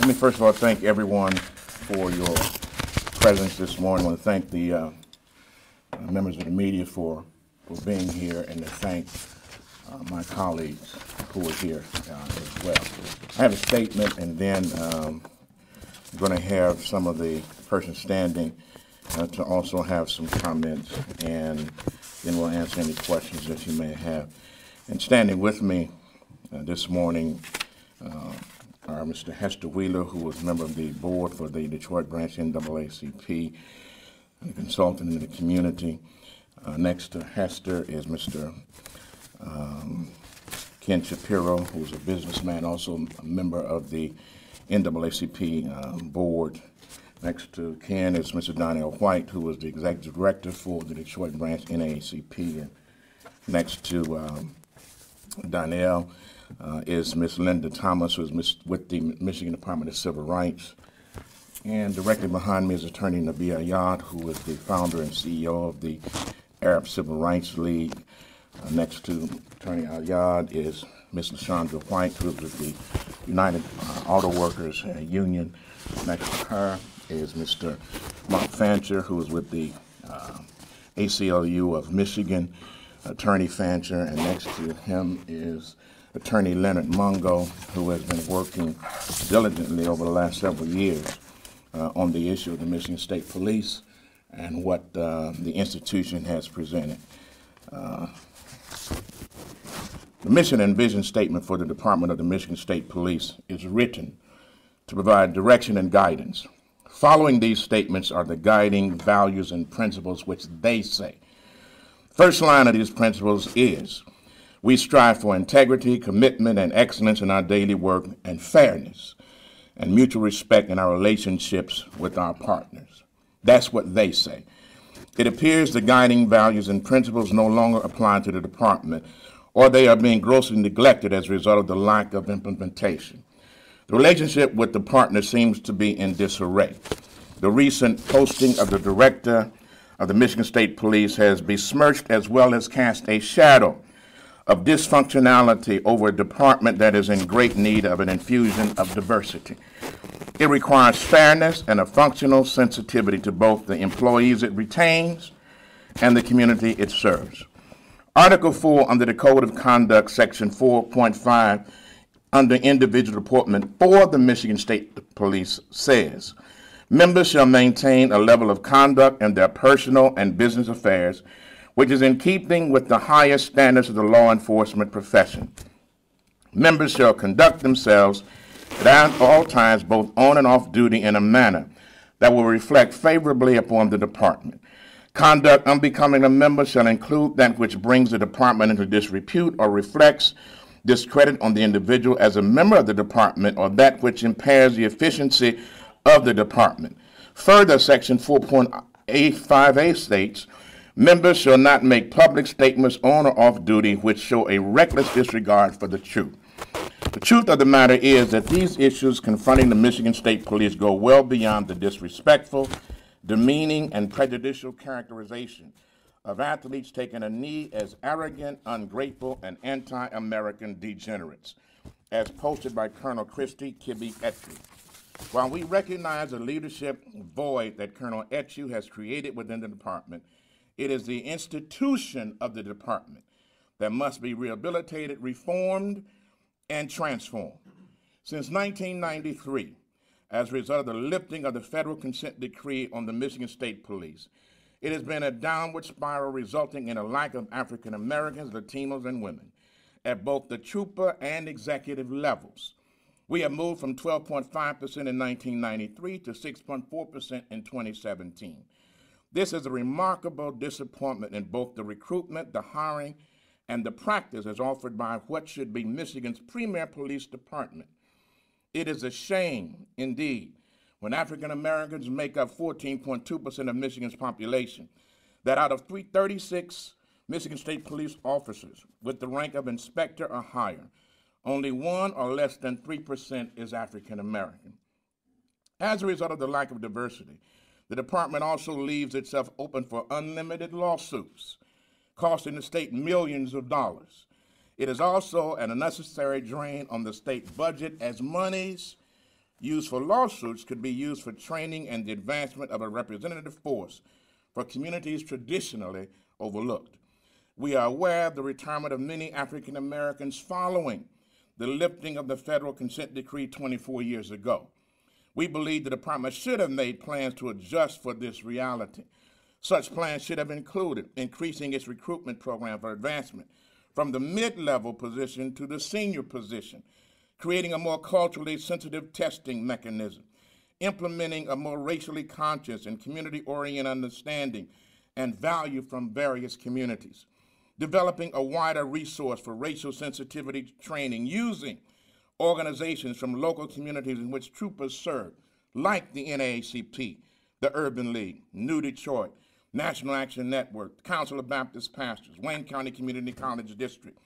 Let me first of all thank everyone for your presence this morning. I want to thank the members of the media for being here, and to thank my colleagues who are here as well. I have a statement, and then I'm going to have some of the persons standing to also have some comments, and then we'll answer any questions that you may have. And standing with me this morning are Mr. Hester Wheeler, who was a member of the board for the Detroit branch NAACP, and a consultant in the community. Next to Hester is Mr. Ken Shapiro, who is a businessman, also a member of the NAACP board. Next to Ken is Mr. Donnell White, who was the executive director for the Detroit branch NAACP. And next to Donnell is Ms. Linda Thomas, who is with the Michigan Department of Civil Rights. And directly behind me is Attorney Nabi Ayad, who is the founder and CEO of the Arab Civil Rights League. Next to Attorney Ayad is Ms. LaShondra White, who is with the United Auto Workers Union. Next to her is Mr. Mark Fancher, who is with the ACLU of Michigan, Attorney Fancher. And next to him is Attorney Leonard Mungo, who has been working diligently over the last several years on the issue of the Michigan State Police and what the institution has presented. The mission and vision statement for the Department of the Michigan State Police is written to provide direction and guidance. Following these statements are the guiding values and principles which they say. First line of these principles is, we strive for integrity, commitment, and excellence in our daily work, and fairness and mutual respect in our relationships with our partners. That's what they say. It appears the guiding values and principles no longer apply to the department, or they are being grossly neglected as a result of the lack of implementation. The relationship with the partner seems to be in disarray. The recent posting of the director of the Michigan State Police has besmirched as well as cast a shadow of dysfunctionality over a department that is in great need of an infusion of diversity. It requires fairness and a functional sensitivity to both the employees it retains and the community it serves. Article 4 under the Code of Conduct, Section 4.5, under individual deportment for the Michigan State Police says, members shall maintain a level of conduct in their personal and business affairs which is in keeping with the highest standards of the law enforcement profession. Members shall conduct themselves at all times, both on and off duty, in a manner that will reflect favorably upon the department. Conduct unbecoming a member shall include that which brings the department into disrepute or reflects discredit on the individual as a member of the department, or that which impairs the efficiency of the department. Further, Section 4.85A states, members shall not make public statements on or off duty which show a reckless disregard for the truth. The truth of the matter is that these issues confronting the Michigan State Police go well beyond the disrespectful, demeaning, and prejudicial characterization of athletes taking a knee as arrogant, ungrateful, and anti-American degenerates, as posted by Colonel Kriste Etue. While we recognize the leadership void that Colonel Etue has created within the department, it is the institution of the department that must be rehabilitated, reformed, and transformed. Since 1993, as a result of the lifting of the federal consent decree on the Michigan State Police, it has been a downward spiral resulting in a lack of African Americans, Latinos, and women at both the trooper and executive levels. We have moved from 12.5% in 1993 to 6.4% in 2017. This is a remarkable disappointment in both the recruitment, the hiring, and the practice as offered by what should be Michigan's premier police department. It is a shame, indeed, when African Americans make up 14.2% of Michigan's population, that out of 36 Michigan State Police officers with the rank of inspector or higher, only 1 or less than 3% is African American. As a result of the lack of diversity, the department also leaves itself open for unlimited lawsuits, costing the state millions of dollars. It is also an unnecessary drain on the state budget, as monies used for lawsuits could be used for training and the advancement of a representative force for communities traditionally overlooked. We are aware of the retirement of many African Americans following the lifting of the federal consent decree 24 years ago. We believe the department should have made plans to adjust for this reality. Such plans should have included increasing its recruitment program for advancement from the mid-level position to the senior position, creating a more culturally sensitive testing mechanism, implementing a more racially conscious and community-oriented understanding and value from various communities, developing a wider resource for racial sensitivity training using organizations from local communities in which troopers serve, like the NAACP, the Urban League, New Detroit, National Action Network, Council of Baptist Pastors, Wayne County Community College District.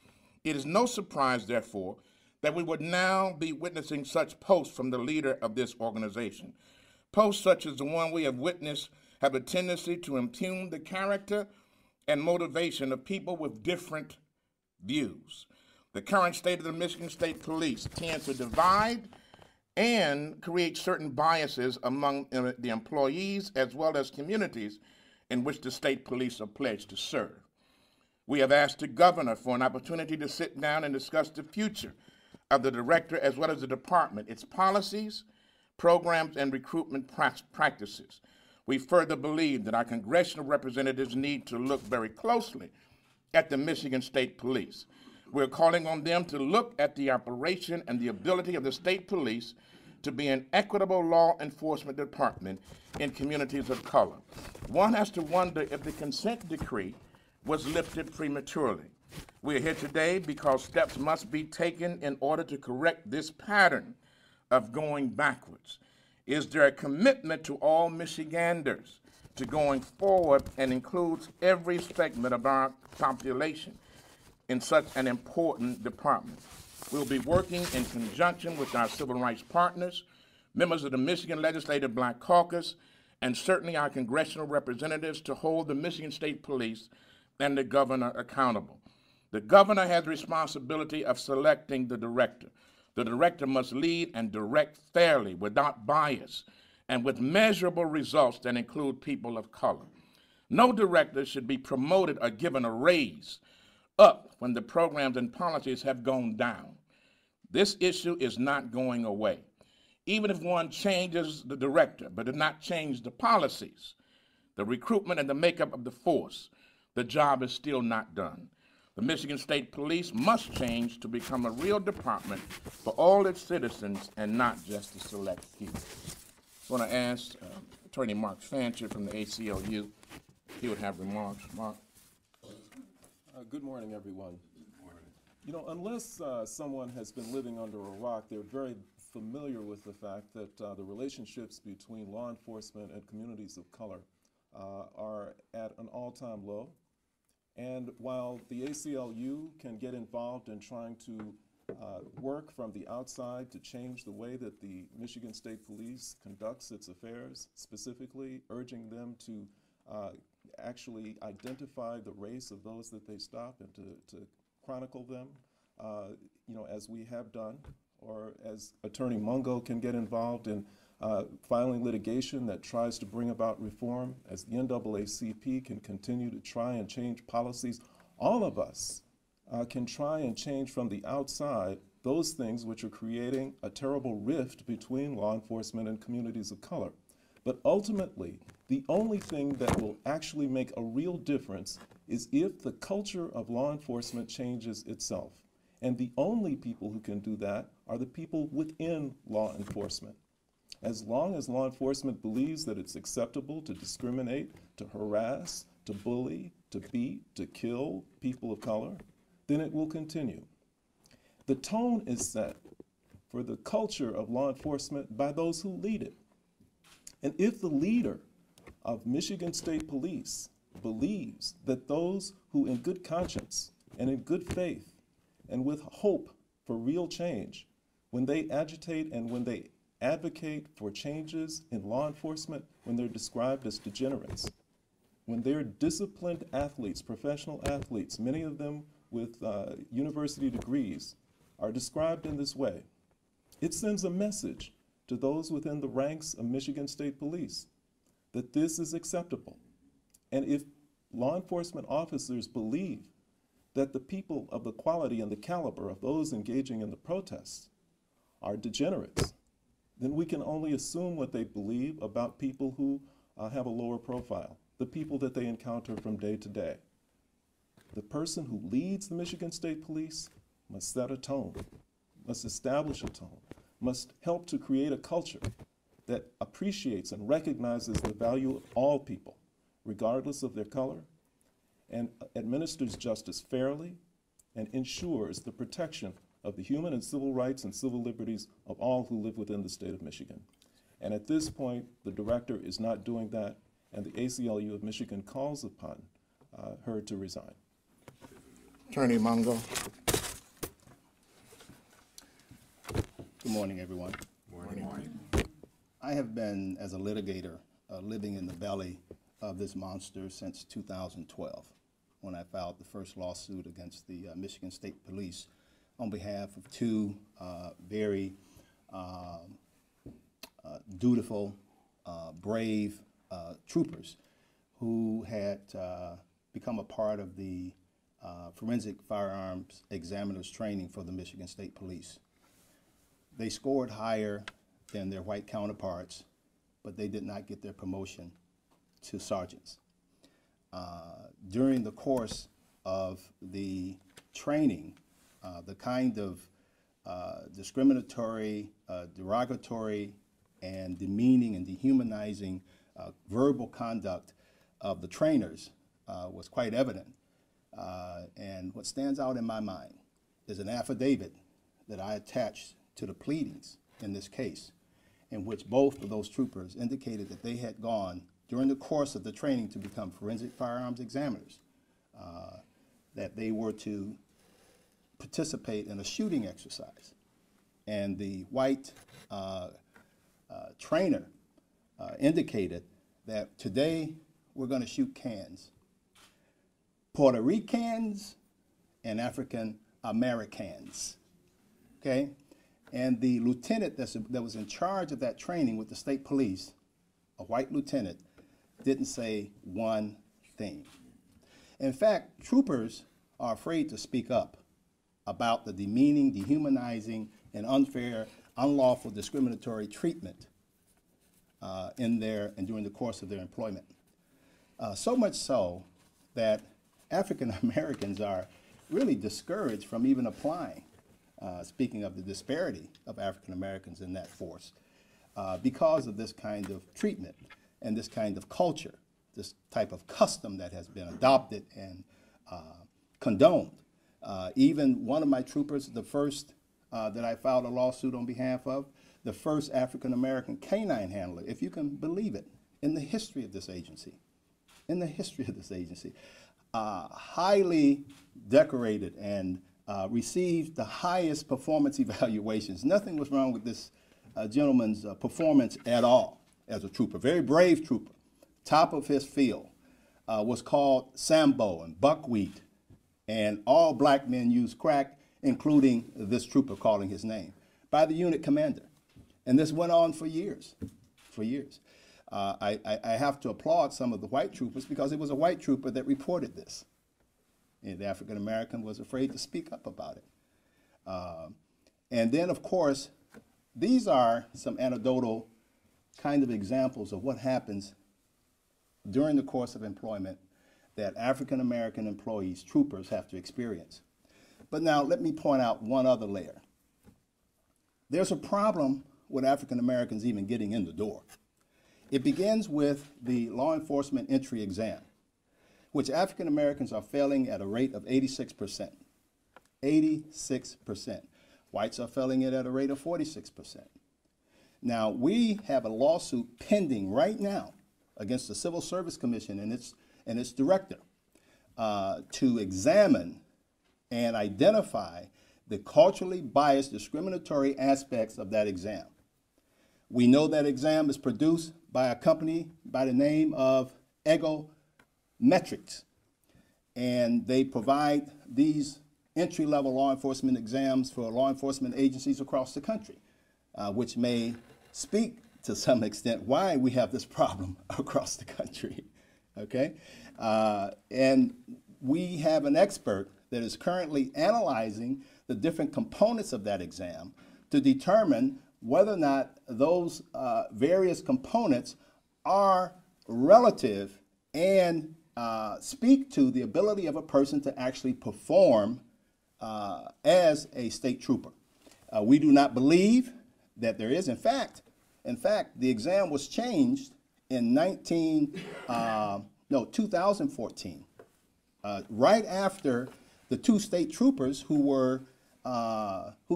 It is no surprise, therefore, that we would now be witnessing such posts from the leader of this organization. Posts such as the one we have witnessed have a tendency to impugn the character and motivation of people with different views. The current state of the Michigan State Police tends to divide and create certain biases among the employees as well as communities in which the state police are pledged to serve. We have asked the governor for an opportunity to sit down and discuss the future of the director as well as the department, its policies, programs, and recruitment practices. We further believe that our congressional representatives need to look very closely at the Michigan State Police. We're calling on them to look at the operation and the ability of the state police to be an equitable law enforcement department in communities of color. One has to wonder if the consent decree was lifted prematurely. We are here today because steps must be taken in order to correct this pattern of going backwards. Is there a commitment to all Michiganders to going forward and includes every segment of our population in such an important department? We'll be working in conjunction with our civil rights partners, members of the Michigan Legislative Black Caucus, and certainly our congressional representatives to hold the Michigan State Police and the governor accountable. The governor has the responsibility of selecting the director. The director must lead and direct fairly, without bias, and with measurable results that include people of color. No director should be promoted or given a raise up when the programs and policies have gone down. This issue is not going away. Even if one changes the director but does not change the policies, the recruitment and the makeup of the force, the job is still not done. The Michigan State Police must change to become a real department for all its citizens and not just a select few. I want to ask Attorney Mark Fancher from the ACLU if he would have remarks. Mark. Good morning, everyone. Good morning. You know, unless someone has been living under a rock, they're very familiar with the fact that the relationships between law enforcement and communities of color are at an all-time low. And while the ACLU can get involved in trying to work from the outside to change the way that the Michigan State Police conducts its affairs, specifically urging them to actually identify the race of those that they stop and to chronicle them, you know, as we have done, or as Attorney Mungo can get involved in filing litigation that tries to bring about reform, as the NAACP can continue to try and change policies. All of us can try and change from the outside those things which are creating a terrible rift between law enforcement and communities of color. But ultimately, the only thing that will actually make a real difference is if the culture of law enforcement changes itself. And the only people who can do that are the people within law enforcement. As long as law enforcement believes that it's acceptable to discriminate, to harass, to bully, to beat, to kill people of color, then it will continue. The tone is set for the culture of law enforcement by those who lead it. And if the leader of Michigan State Police believes that those who in good conscience and in good faith and with hope for real change, when they agitate and when they advocate for changes in law enforcement, when they're described as degenerates, when they're disciplined athletes, professional athletes, many of them with university degrees, are described in this way, it sends a message to those within the ranks of Michigan State Police that this is acceptable. And if law enforcement officers believe that the people of the quality and the caliber of those engaging in the protests are degenerates, then we can only assume what they believe about people who have a lower profile, the people that they encounter from day to day. The person who leads the Michigan State Police must set a tone, must establish a tone, must help to create a culture that appreciates and recognizes the value of all people, regardless of their color, and administers justice fairly and ensures the protection of the human and civil rights and civil liberties of all who live within the state of Michigan. And at this point, the director is not doing that, and the ACLU of Michigan calls upon her to resign. Attorney Mungo. Good morning, everyone. Morning. I have been, as a litigator, living in the belly of this monster since 2012, when I filed the first lawsuit against the Michigan State Police on behalf of two very dutiful, brave troopers who had become a part of the forensic firearms examiners training for the Michigan State Police. They scored higher than their white counterparts, but they did not get their promotion to sergeants. During the course of the training, the kind of discriminatory, derogatory, and demeaning and dehumanizing verbal conduct of the trainers was quite evident. And what stands out in my mind is an affidavit that I attached to the pleadings in this case, in which both of those troopers indicated that they had gone during the course of the training to become forensic firearms examiners, that they were to participate in a shooting exercise. And the white trainer indicated that today we're going to shoot cans. Puerto Ricans and African Americans, okay? And the lieutenant that was in charge of that training with the state police, a white lieutenant, didn't say one thing. In fact, troopers are afraid to speak up about the demeaning, dehumanizing, and unfair, unlawful, discriminatory treatment during the course of their employment. So much so that African Americans are really discouraged from even applying, speaking of the disparity of African Americans in that force, because of this kind of treatment and this kind of culture, this type of custom that has been adopted and condoned. Even one of my troopers, the first that I filed a lawsuit on behalf of, the first African American canine handler, if you can believe it, in the history of this agency, highly decorated and received the highest performance evaluations. Nothing was wrong with this gentleman's performance at all as a trooper. Very brave trooper, top of his field, was called Sambo and buckwheat, and all black men used crack, including this trooper calling his name, by the unit commander. And this went on for years, I have to applaud some of the white troopers because it was a white trooper that reported this. And the African American was afraid to speak up about it. And then, of course, these are some anecdotal kind of examples of what happens during the course of employment that African American employees, troopers, have to experience. But now let me point out one other layer. There's a problem with African Americans even getting in the door. It begins with the law enforcement entry exam, which African Americans are failing at a rate of 86%. 86%. Whites are failing it at a rate of 46%. Now, we have a lawsuit pending right now against the Civil Service Commission and its director to examine and identify the culturally biased discriminatory aspects of that exam. We know that exam is produced by a company by the name of Metrics, and they provide these entry-level law enforcement exams for law enforcement agencies across the country, which may speak to some extent why we have this problem across the country, okay? And we have an expert that is currently analyzing the different components of that exam to determine whether or not those various components are relative and speak to the ability of a person to actually perform as a state trooper. We do not believe that there is. In fact, the exam was changed in 2014, right after the two state troopers who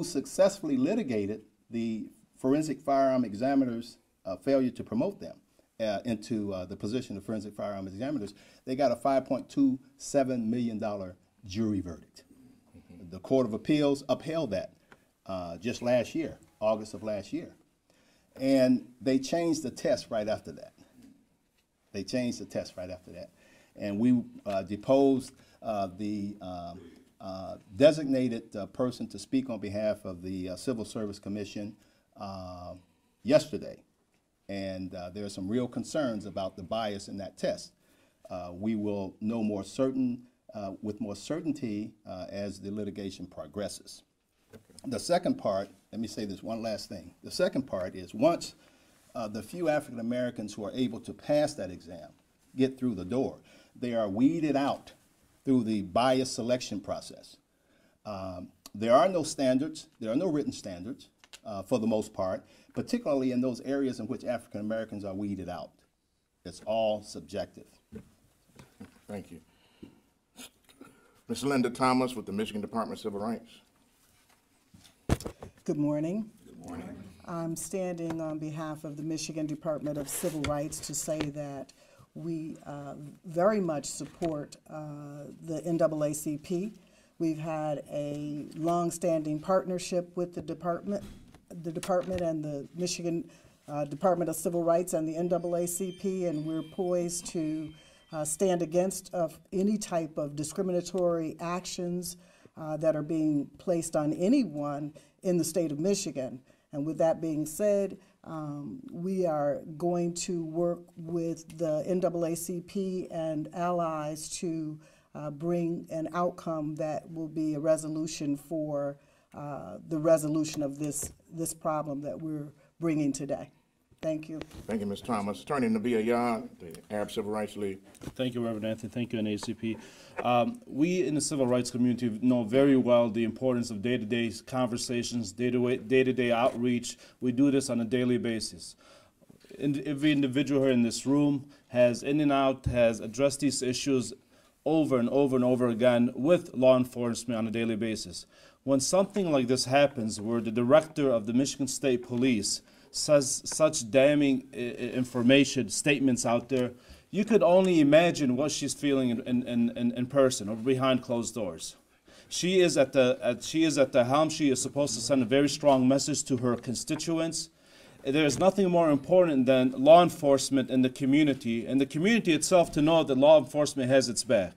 successfully litigated the forensic firearm examiners' failure to promote them into the position of forensic firearm examiners. They got a $5.27 million jury verdict. The Court of Appeals upheld that just last year, August of last year. And they changed the test right after that. And we deposed the designated person to speak on behalf of the Civil Service Commission yesterday. And there are some real concerns about the bias in that test. We will know with more certainty as the litigation progresses. The second part, let me say this one last thing. The second part is once the few African Americans who are able to pass that exam get through the door, they are weeded out through the bias selection process. There are no standards, there are no written standards for the most part, particularly in those areas in which African Americans are weeded out. It's all subjective. Thank you. Ms. Linda Thomas with the Michigan Department of Civil Rights. Good morning. Good morning. I'm standing on behalf of the Michigan Department of Civil Rights to say that we very much support the NAACP. We've had a long-standing partnership with the department and the Michigan Department of Civil Rights and the NAACP, and we're poised to stand against any type of discriminatory actions that are being placed on anyone in the state of Michigan. And with that being said, we are going to work with the NAACP and allies to bring an outcome that will be a resolution for the resolution of this problem that we're bringing today. Thank you. Thank you, Ms. Thomas. Turning to Yard, the Arab Civil Rights League. Thank you, Reverend Anthony. Thank you, NAACP. We in the civil rights community know very well the importance of day-to-day conversations, day-to-day outreach. We do this on a daily basis. Every individual here in this room has addressed these issues over and over and over again with law enforcement on a daily basis. When something like this happens, where the director of the Michigan State Police says such damning information, statements out there, you could only imagine what she's feeling in person or behind closed doors. She is at the helm. She is supposed to send a very strong message to her constituents. There is nothing more important than law enforcement in the community, and the community itself to know that law enforcement has its back.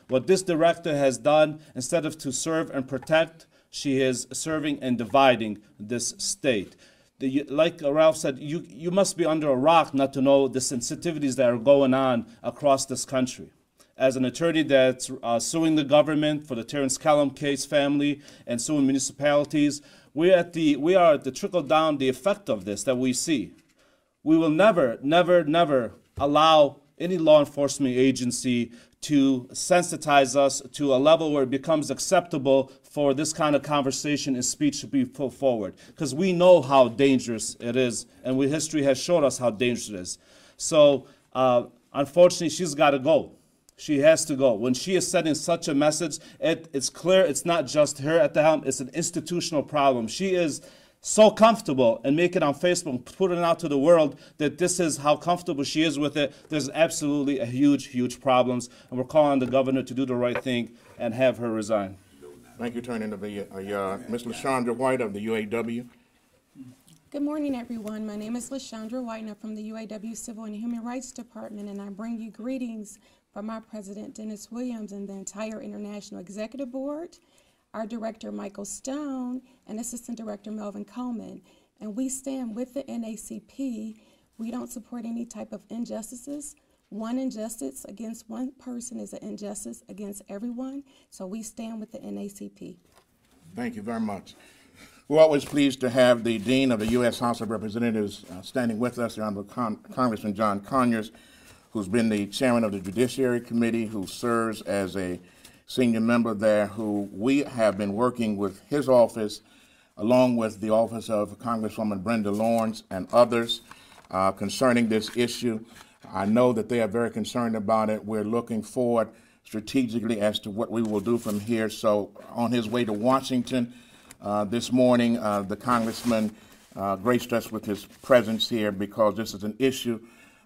What this director has done, instead of to serve and protect, she is serving and dividing this state. Like Ralph said, you must be under a rock not to know the sensitivities that are going on across this country. As an attorney that's suing the government for the Terrence Callum case family and suing municipalities, we are at the trickle down the effect of this that we see. We will never, never, never allow any law enforcement agency to sensitize us to a level where it becomes acceptable for this kind of conversation and speech to be put forward. Because we know how dangerous it is, and history has showed us how dangerous it is. So, unfortunately, she's got to go. She has to go. When she is sending such a message, it's clear it's not just her at the helm, it's an institutional problem. She is so comfortable and make it on Facebook, putting it out to the world that this is how comfortable she is with it. There's absolutely a huge, huge problems, and we're calling on the governor to do the right thing and have her resign. Thank you. Turning to Ms. LaShondra White of the UAW. Good morning, everyone. My name is LaShondra White, and I'm from the UAW Civil and Human Rights Department, and I bring you greetings from our President, Dennis Williams, and the entire International Executive Board, our Director, Michael Stone, and Assistant Director, Melvin Coleman. and we stand with the NAACP. We don't support any type of injustices. One injustice against one person is an injustice against everyone, so we stand with the NAACP. Thank you very much. We're always pleased to have the Dean of the U.S. House of Representatives standing with us, the Honorable Congressman John Conyers, who's been the chairman of the Judiciary Committee, who serves as a senior member there, who we have been working with his office, along with the office of Congresswoman Brenda Lawrence and others concerning this issue. I know that they are very concerned about it. We're looking forward strategically as to what we will do from here. So on his way to Washington this morning, the congressman graced us with his presence here because this is an issue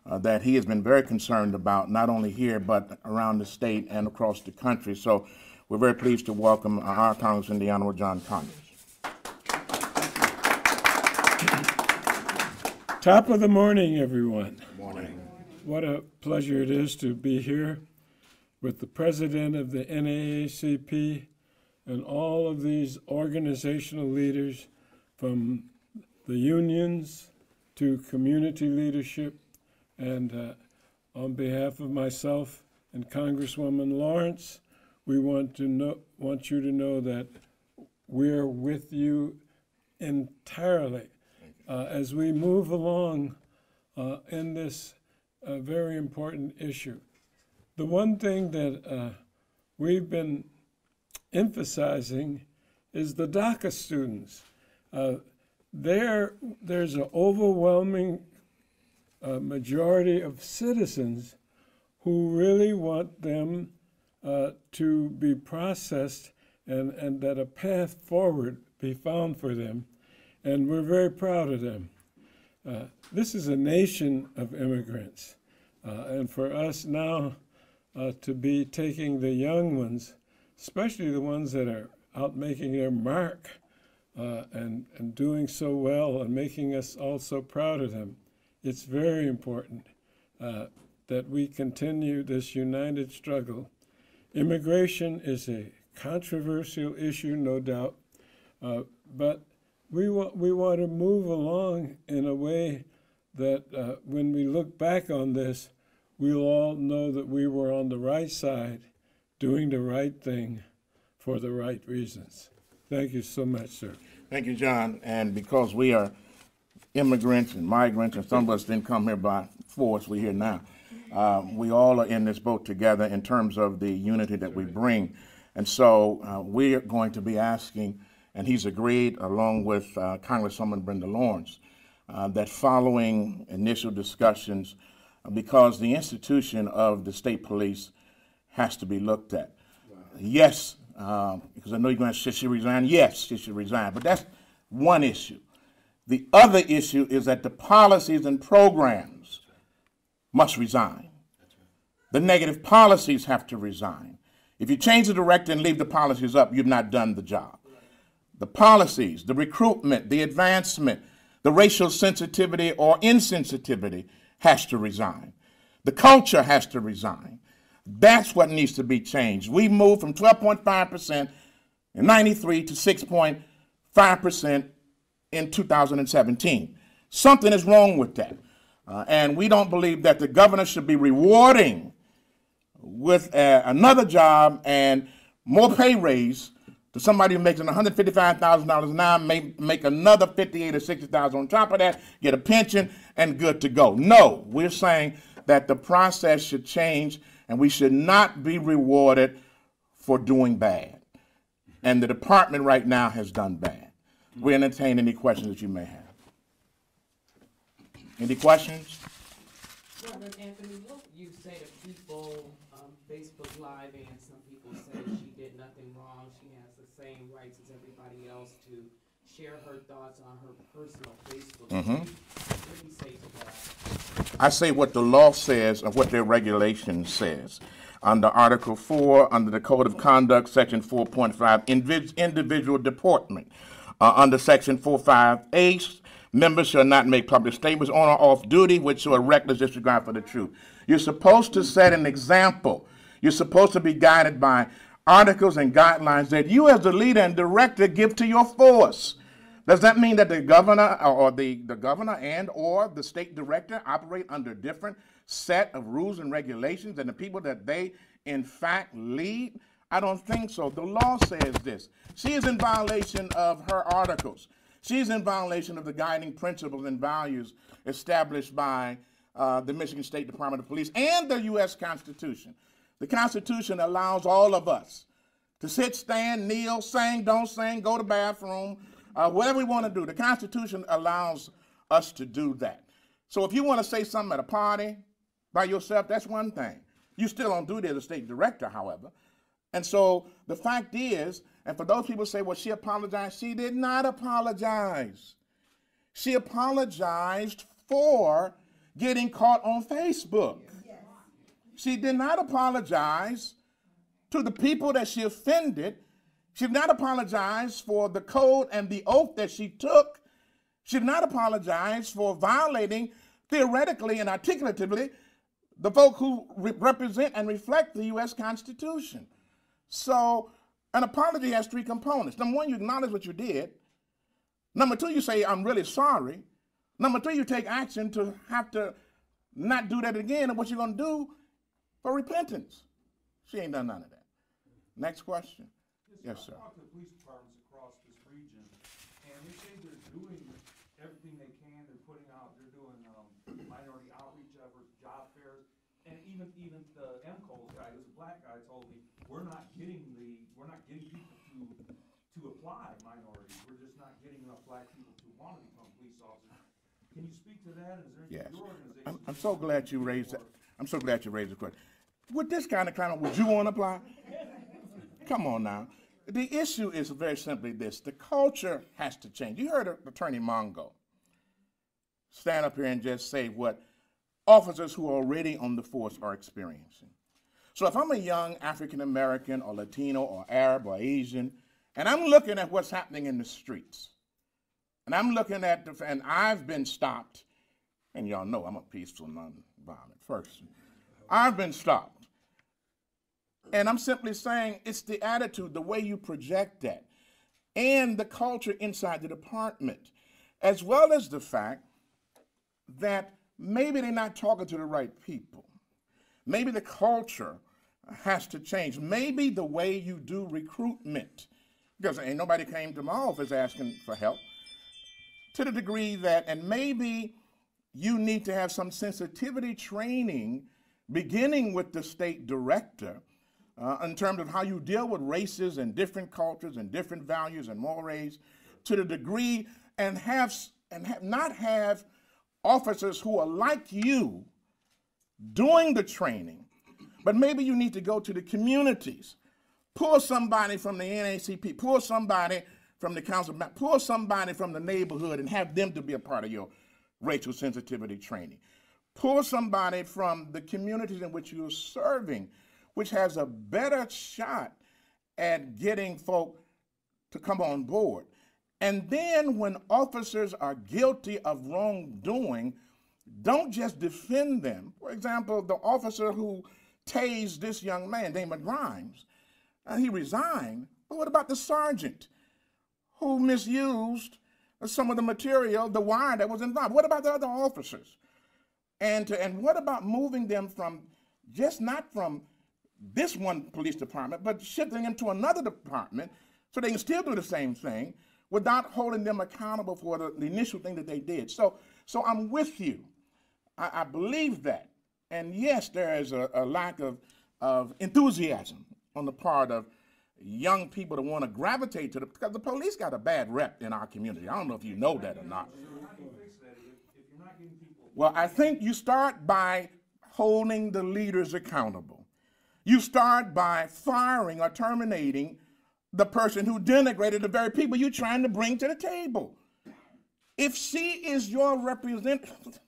that he has been very concerned about, not only here, but around the state and across the country. So we're very pleased to welcome our Congressman, the Honorable John Conyers. Top of the morning, everyone. Good morning. What a pleasure it is to be here with the president of the NAACP and all of these organizational leaders, from the unions to community leadership. And on behalf of myself and Congresswoman Lawrence, we want you to know that we're with you entirely as we move along in this very important issue. The one thing that we've been emphasizing is the DACA students. There's an overwhelming majority of citizens who really want them to be processed and that a path forward be found for them. And we're very proud of them. This is a nation of immigrants. And for us now to be taking the young ones, especially the ones that are out making their mark and doing so well and making us all so proud of them, it's very important that we continue this united struggle. Immigration is a controversial issue, no doubt, but we want to move along in a way that when we look back on this, we'll all know that we were on the right side, doing the right thing for the right reasons. Thank you so much, sir. Thank you, John. And because we are immigrants and migrants, and some of us didn't come here by force, we're here now. We all are in this boat together in terms of the unity that we bring. And so we're going to be asking, and he's agreed, along with Congresswoman Brenda Lawrence, that following initial discussions, because the institution of the state police has to be looked at. Wow. Yes, because I know you're going to say, should she resign? Yes, she should resign. But that's one issue. The other issue is that the policies and programs must resign. The negative policies have to resign. If you change the director and leave the policies up, you've not done the job. The policies, the recruitment, the advancement, the racial sensitivity or insensitivity has to resign. The culture has to resign. That's what needs to be changed. We moved from 12.5% in '93 to 6.5% in 2017. Something is wrong with that. And we don't believe that the governor should be rewarding with another job and more pay raise to somebody who makes $155,000 now, may make another $58,000 or $60,000 on top of that, get a pension, and good to go. No, we're saying that the process should change, and we should not be rewarded for doing bad. And the department right now has done bad. We entertain any questions that you may have. Any questions? Reverend Anthony, what you say to people, Facebook Live, and some people say she did nothing wrong, she has the same rights as everybody else to share her thoughts on her personal Facebook page. What do you say to that? I say what the law says and what their regulation says. Under Article 4, under the Code of Conduct, Section 4.5, individual deportment. Under Section 4.5A, members shall not make public statements on or off duty which show a reckless disregard for the truth. You're supposed to set an example. You're supposed to be guided by articles and guidelines that you as the leader and director give to your force. Does that mean that the governor or the governor and or the state director operate under different set of rules and regulations than the people that they in fact lead? I don't think so. The law says this. She is in violation of her articles. She is in violation of the guiding principles and values established by the Michigan State Department of Police and the U.S. Constitution. The Constitution allows all of us to sit, stand, kneel, sing, don't sing, go to the bathroom, whatever we want to do. The Constitution allows us to do that. So if you want to say something at a party by yourself, that's one thing. You still don't do it as a state director, however. And so the fact is, and for those people who say, well, she apologized, she did not apologize. She apologized for getting caught on Facebook. Yes. She did not apologize to the people that she offended. She did not apologize for the code and the oath that she took. She did not apologize for violating, theoretically and articulatively, the folk who represent and reflect the U.S. Constitution. So an apology has three components. Number one, you acknowledge what you did. Number two, you say, I'm really sorry. Number three, you take action to have to not do that again, and what you're going to do for repentance. She ain't done none of that. Next question. Yes, sir. I talk to police departments across this region, and they say they're doing everything they can. They're putting out, they're doing minority outreach efforts, job fairs, and even the MCOS guy, who's a black guy, told me we're not getting people to apply minorities. We're just not getting enough black people to want to become police officers. Can you speak to that? Is there anything your organization? I'm so glad you raised that. I'm so glad you raised the question. With this kind of climate, would you want to apply? Come on now. The issue is very simply this. The culture has to change. You heard Attorney Mongo stand up here and just say what officers who are already on the force are experiencing. So if I'm a young African American or Latino or Arab or Asian, and I'm looking at what's happening in the streets, and I'm looking at, and I've been stopped, and y'all know I'm a peaceful, non-violent person. I've been stopped. And I'm simply saying it's the attitude, the way you project that, and the culture inside the department, as well as the fact that maybe they're not talking to the right people. Maybe the culture has to change. Maybe the way you do recruitment, because ain't nobody came to my office asking for help, to the degree that, and maybe you need to have some sensitivity training beginning with the state director in terms of how you deal with races and different cultures and different values and mores, to the degree and not have officers who are like you doing the training, but maybe you need to go to the communities, pull somebody from the NAACP, pull somebody from the council, pull somebody from the neighborhood and have them to be a part of your racial sensitivity training. Pull somebody from the communities in which you're serving, which has a better shot at getting folk to come on board. And then when officers are guilty of wrongdoing, don't just defend them. For example, the officer who tased this young man, Damon Grimes, he resigned. But what about the sergeant who misused some of the material, the wire that was involved? What about the other officers? And what about moving them from just not from this one police department, but shifting them to another department so they can still do the same thing without holding them accountable for the initial thing that they did. So I'm with you. I believe that. And yes, there is a lack of enthusiasm on the part of young people to want to gravitate to because the police got a bad rep in our community. I don't know if you know that or not. Well, I think you start by holding the leaders accountable. You start by firing or terminating the person who denigrated the very people you're trying to bring to the table. If she is your representative,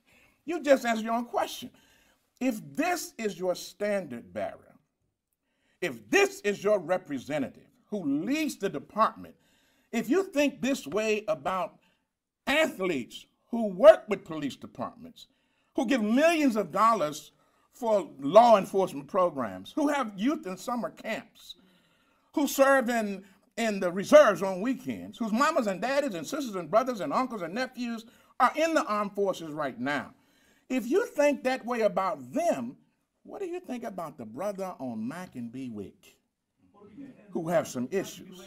you just answer your own question. If this is your standard bearer, if this is your representative who leads the department, if you think this way about athletes who work with police departments, who give millions of dollars for law enforcement programs, who have youth in summer camps, who serve in in the reserves on weekends, whose mamas and daddies and sisters and brothers and uncles and nephews are in the armed forces right now. If you think that way about them, what do you think about the brother on Mac and Bewick who have some issues?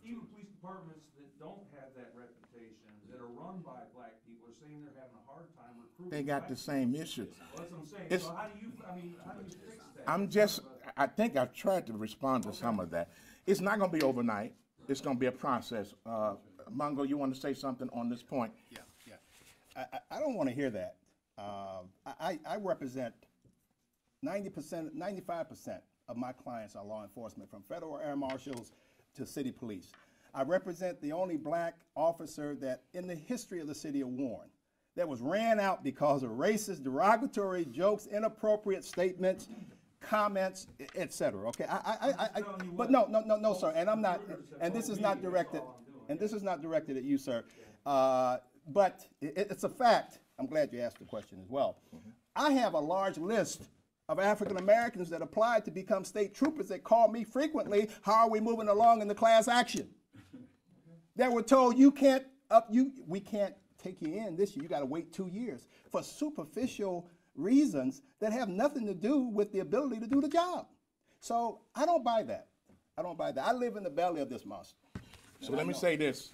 Even police departments that don't have that reputation, that are run by black people, are saying they're having a hard time recruiting. They got the same issue. Well, that's what I'm saying. So how do you fix that? I think I've tried to respond to some of that. It's not going to be overnight. It's going to be a process. Mongo, you want to say something on this point? Yeah. I don't want to hear that. I represent 90%, 95% of my clients are law enforcement, from federal air marshals to city police. I represent the only black officer that in the history of the city of Warren that was ran out because of racist, derogatory jokes, inappropriate statements, comments, etc. Okay, but no, sir, and I'm not, and this is not directed, at you, sir. But it's a fact. I'm glad you asked the question as well. I have a large list of African Americans that applied to become state troopers that call me frequently. How are we moving along in the class action? That were told we can't take you in this year. You got to wait 2 years for superficial reasons that have nothing to do with the ability to do the job. So I don't buy that. I live in the belly of this monster. So let me say this.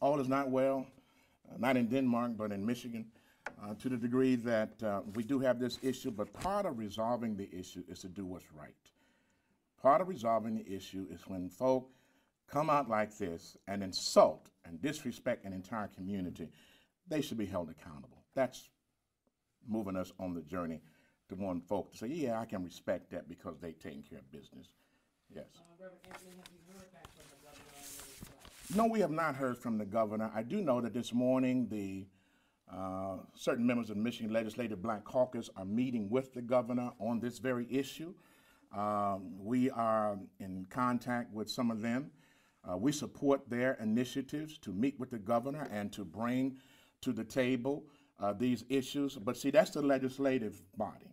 All is not well, not in Denmark, but in Michigan, to the degree that we do have this issue, but part of resolving the issue is to do what's right. Part of resolving the issue is when folk come out like this and insult and disrespect an entire community, they should be held accountable. That's moving us on the journey to want folk to say, yeah, I can respect that because they're taking care of business. Yes. Reverend Anthony, have you heard back from the governor on your request? No, we have not heard from the governor. I do know that this morning the certain members of the Michigan Legislative Black Caucus are meeting with the governor on this very issue. We are in contact with some of them. We support their initiatives to meet with the governor and to bring to the table these issues. But see, that's the legislative body.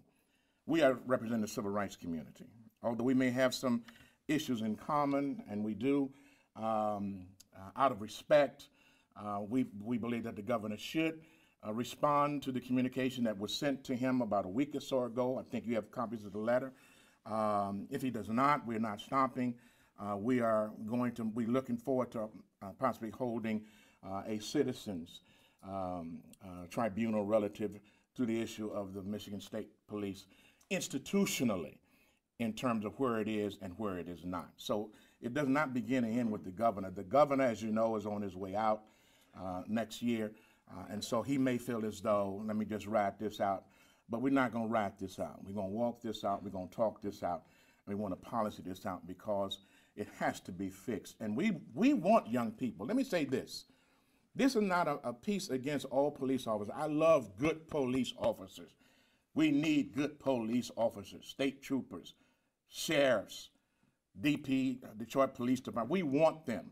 We are representing the civil rights community. Although we may have some issues in common, and we do, out of respect, we believe that the governor should respond to the communication that was sent to him about a week or so ago. I think you have copies of the letter. If he does not, we're not stopping. We're looking forward to possibly holding a citizens tribunal relative to the issue of the Michigan State Police institutionally in terms of where it is and where it is not. So it does not begin and end with the governor. The governor, as you know, is on his way out next year, and so he may feel as though, let me just ride this out, but we're not going to ride this out. We're going to walk this out. We're going to talk this out. We want to policy this out because it has to be fixed. And we want young people. Let me say this. This is not a piece against all police officers. I love good police officers. We need good police officers, state troopers, sheriffs, DP, Detroit Police Department. We want them.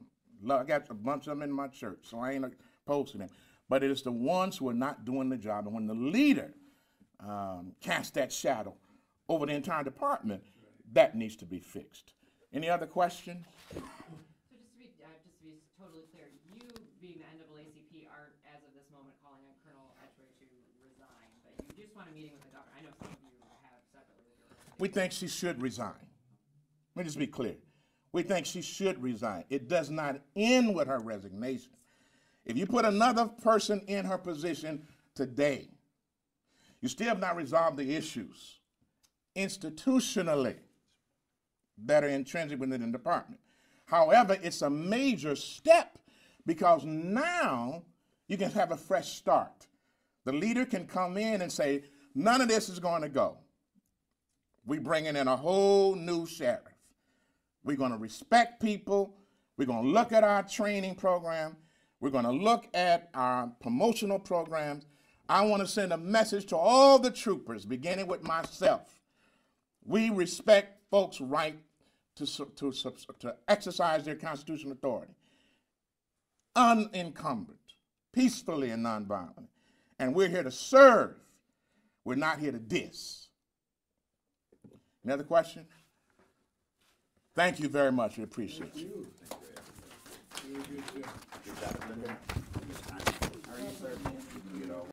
I got a bunch of them in my church, so I ain't opposed to them. But it is the ones who are not doing the job. And when the leader casts that shadow over the entire department, that needs to be fixed. Any other questions? So just to be totally clear, you being the NAACP aren't, as of this moment, calling on Colonel Etue to resign, but you just want a meeting with the governor. I know some of you have separately with your organization. We think she should resign. Let me just be clear. We think she should resign. It does not end with her resignation. If you put another person in her position today, you still have not resolved the issues institutionally that are intrinsic within the department. However, it's a major step because now you can have a fresh start. The leader can come in and say, none of this is going to go. We're bringing in a whole new sheriff. We're going to respect people. We're going to look at our training program. We're going to look at our promotional programs. I want to send a message to all the troopers, beginning with myself. We respect folks' right to exercise their constitutional authority, unencumbered, peacefully and nonviolently. And we're here to serve. We're not here to diss. Another question? Thank you very much. We appreciate you. You. Very good job. Good job, Linda.